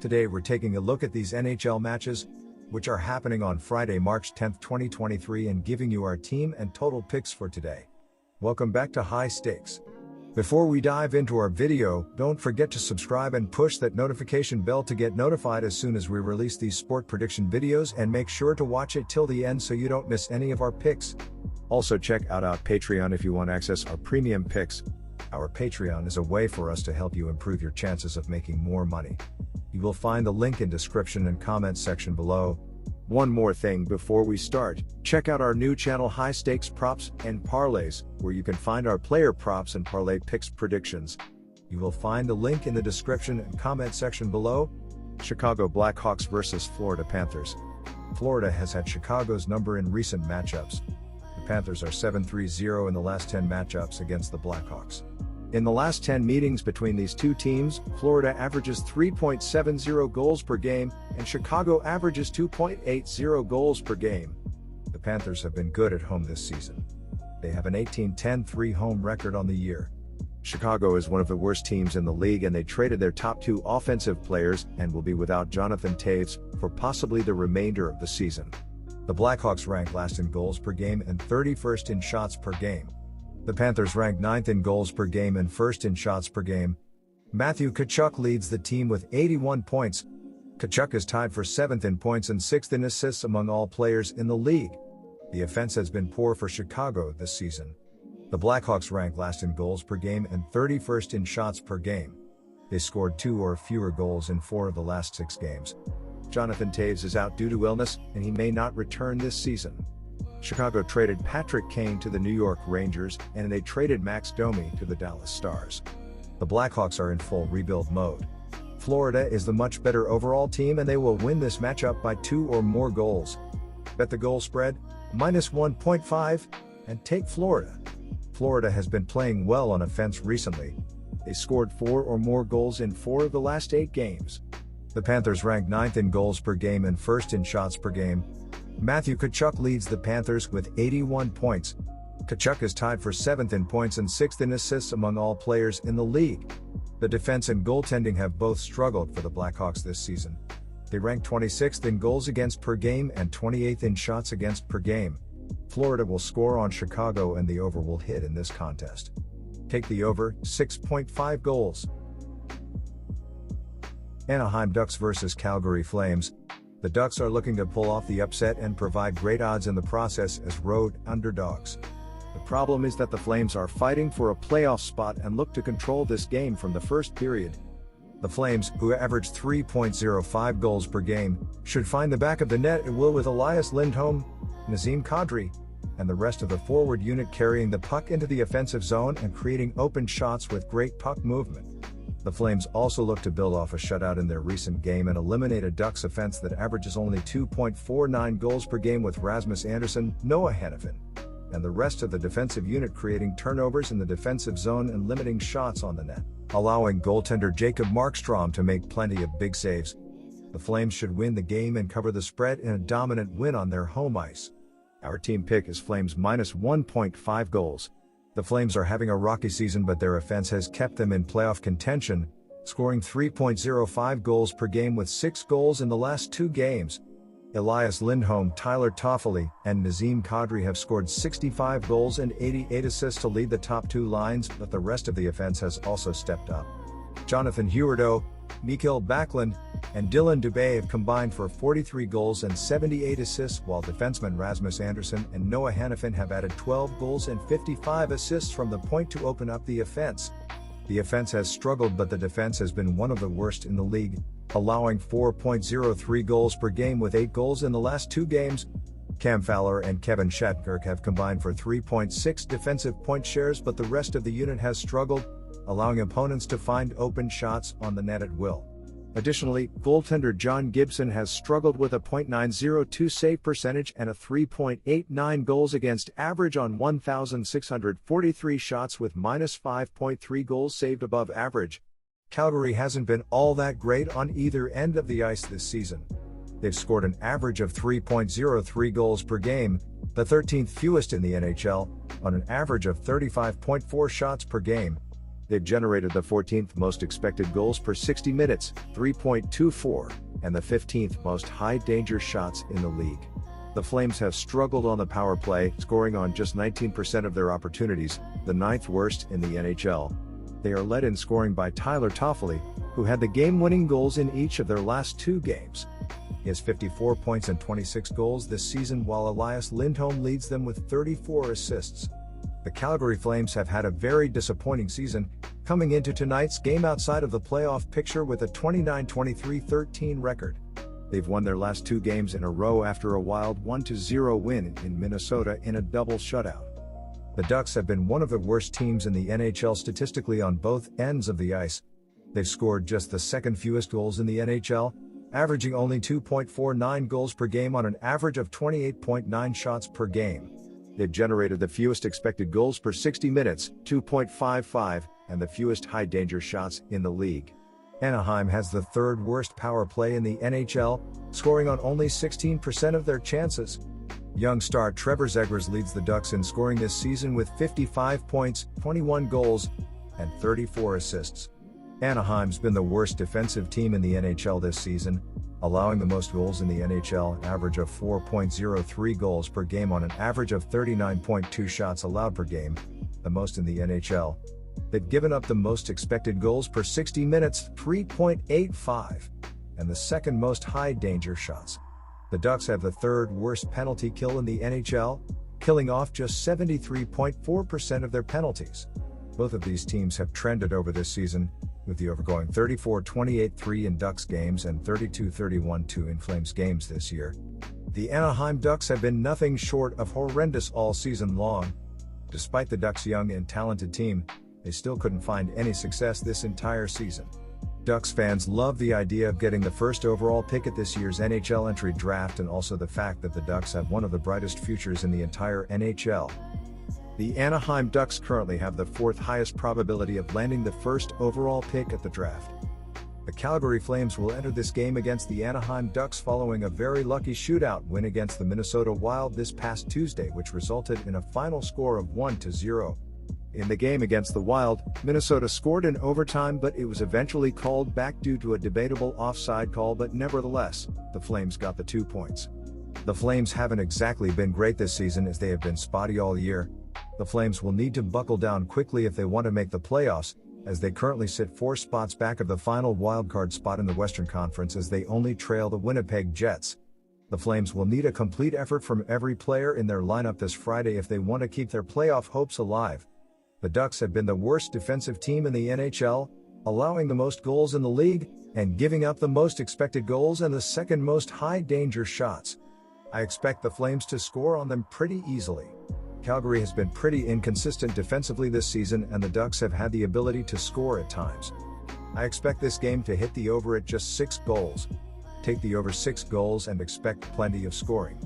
Today we're taking a look at these NHL matches, which are happening on Friday, March 10, 2023, and giving you our team and total picks for today. Welcome back to High Stakes. Before we dive into our video, don't forget to subscribe and push that notification bell to get notified as soon as we release these sport prediction videos, and make sure to watch it till the end so you don't miss any of our picks. Also check out our Patreon if you want access our premium picks. Our Patreon is a way for us to help you improve your chances of making more money. You will find the link in description and comment section below. One more thing before we start, check out our new channel High Stakes Props and Parlays, where you can find our player props and parlay picks predictions. You will find the link in the description and comment section below. Chicago Blackhawks versus Florida Panthers. Florida has had Chicago's number in recent matchups. The Panthers are 7-3-0 in the last 10 matchups against the Blackhawks. In the last 10 meetings between these two teams, Florida averages 3.70 goals per game, and Chicago averages 2.80 goals per game. The Panthers have been good at home this season. They have an 18-10-3 home record on the year. Chicago is one of the worst teams in the league, and they traded their top two offensive players and will be without Jonathan Toews for possibly the remainder of the season. The Blackhawks rank last in goals per game and 31st in shots per game. The Panthers rank 9th in goals per game and 1st in shots per game. Matthew Tkachuk leads the team with 81 points. Tkachuk is tied for 7th in points and 6th in assists among all players in the league. The offense has been poor for Chicago this season. The Blackhawks rank last in goals per game and 31st in shots per game. They scored 2 or fewer goals in 4 of the last 6 games. Jonathan Toews is out due to illness, and he may not return this season. Chicago traded Patrick Kane to the New York Rangers, and they traded Max Domi to the Dallas Stars. The Blackhawks are in full rebuild mode. Florida is the much better overall team, and they will win this matchup by 2 or more goals. Bet the goal spread, -1.5, and take Florida. Florida has been playing well on offense recently. They scored 4 or more goals in 4 of the last 8 games. The Panthers rank 9th in goals per game and 1st in shots per game. Matthew Tkachuk leads the Panthers with 81 points. Tkachuk is tied for 7th in points and 6th in assists among all players in the league. The defense and goaltending have both struggled for the Blackhawks this season. They rank 26th in goals against per game and 28th in shots against per game. Florida will score on Chicago, and the over will hit in this contest. Take the over, 6.5 goals. Anaheim Ducks versus Calgary Flames. The Ducks are looking to pull off the upset and provide great odds in the process as road underdogs. The problem is that the Flames are fighting for a playoff spot and look to control this game from the first period. The Flames, who average 3.05 goals per game, should find the back of the net at will with Elias Lindholm, Nazem Kadri, and the rest of the forward unit carrying the puck into the offensive zone and creating open shots with great puck movement. The Flames also look to build off a shutout in their recent game and eliminate a Ducks offense that averages only 2.49 goals per game, with Rasmus Andersson, Noah Hanifin, and the rest of the defensive unit creating turnovers in the defensive zone and limiting shots on the net, allowing goaltender Jacob Markstrom to make plenty of big saves. The Flames should win the game and cover the spread in a dominant win on their home ice. Our team pick is Flames -1.5 goals. The Flames are having a rocky season, but their offense has kept them in playoff contention, scoring 3.05 goals per game with 6 goals in the last 2 games. Elias Lindholm, Tyler Toffoli, and Nazem Kadri have scored 65 goals and 88 assists to lead the top 2 lines, but the rest of the offense has also stepped up. Jonathan Huberdeau, Mikael Backlund, and Dylan Dubé have combined for 43 goals and 78 assists, while defensemen Rasmus Andersson and Noah Hanifin have added 12 goals and 55 assists from the point to open up the offense. The offense has struggled, but the defense has been one of the worst in the league, allowing 4.03 goals per game with 8 goals in the last 2 games. Cam Fowler and Kevin Shattenkirk have combined for 3.6 defensive point shares, but the rest of the unit has struggled, allowing opponents to find open shots on the net at will. Additionally, goaltender John Gibson has struggled with a .902 save percentage and a 3.89 goals against average on 1,643 shots, with -5.3 goals saved above average. Calgary hasn't been all that great on either end of the ice this season. They've scored an average of 3.03 goals per game, the 13th fewest in the NHL, on an average of 35.4 shots per game. They've generated the 14th most expected goals per 60 minutes, 3.24, and the 15th most high-danger shots in the league. The Flames have struggled on the power play, scoring on just 19% of their opportunities, the 9th worst in the NHL. They are led in scoring by Tyler Toffoli, who had the game-winning goals in each of their last 2 games. He has 54 points and 26 goals this season, while Elias Lindholm leads them with 34 assists. The Calgary Flames have had a very disappointing season, coming into tonight's game outside of the playoff picture with a 29-23-13 record. They've won their last 2 games in a row after a wild 1-0 win in Minnesota in a double shutout. The Ducks have been one of the worst teams in the NHL statistically on both ends of the ice. They've scored just the second fewest goals in the NHL, averaging only 2.49 goals per game on an average of 28.9 shots per game. They've generated the fewest expected goals per 60 minutes, 2.55, and the fewest high-danger shots in the league. Anaheim has the 3rd worst power play in the NHL, scoring on only 16% of their chances. Young star Trevor Zegras leads the Ducks in scoring this season with 55 points, 21 goals, and 34 assists. Anaheim's been the worst defensive team in the NHL this season, allowing the most goals in the NHL, an average of 4.03 goals per game on an average of 39.2 shots allowed per game, the most in the NHL. They've given up the most expected goals per 60 minutes, 3.85, and the 2nd most high-danger shots. The Ducks have the 3rd worst penalty kill in the NHL, killing off just 73.4% of their penalties. Both of these teams have trended over this season, with the over going 34-28-3 in Ducks games and 32-31-2 in Flames games this year. The Anaheim Ducks have been nothing short of horrendous all season long. Despite the Ducks' young and talented team, they still couldn't find any success this entire season. Ducks fans love the idea of getting the 1st overall pick at this year's NHL entry draft, and also the fact that the Ducks have one of the brightest futures in the entire NHL. The Anaheim Ducks currently have the 4th highest probability of landing the 1st overall pick at the draft. The Calgary Flames will enter this game against the Anaheim Ducks following a very lucky shootout win against the Minnesota Wild this past Tuesday, which resulted in a final score of 1-0. In the game against the Wild, Minnesota scored in overtime, but it was eventually called back due to a debatable offside call, but nevertheless, the Flames got the 2 points. The Flames haven't exactly been great this season, as they have been spotty all year. The Flames will need to buckle down quickly if they want to make the playoffs, as they currently sit 4 spots back of the final wildcard spot in the Western Conference, as they only trail the Winnipeg Jets. The Flames will need a complete effort from every player in their lineup this Friday if they want to keep their playoff hopes alive. The Ducks have been the worst defensive team in the NHL, allowing the most goals in the league, and giving up the most expected goals and the 2nd most high-danger shots. I expect the Flames to score on them pretty easily. Calgary has been pretty inconsistent defensively this season, and the Ducks have had the ability to score at times. I expect this game to hit the over at just 6 goals. Take the over 6 goals and expect plenty of scoring.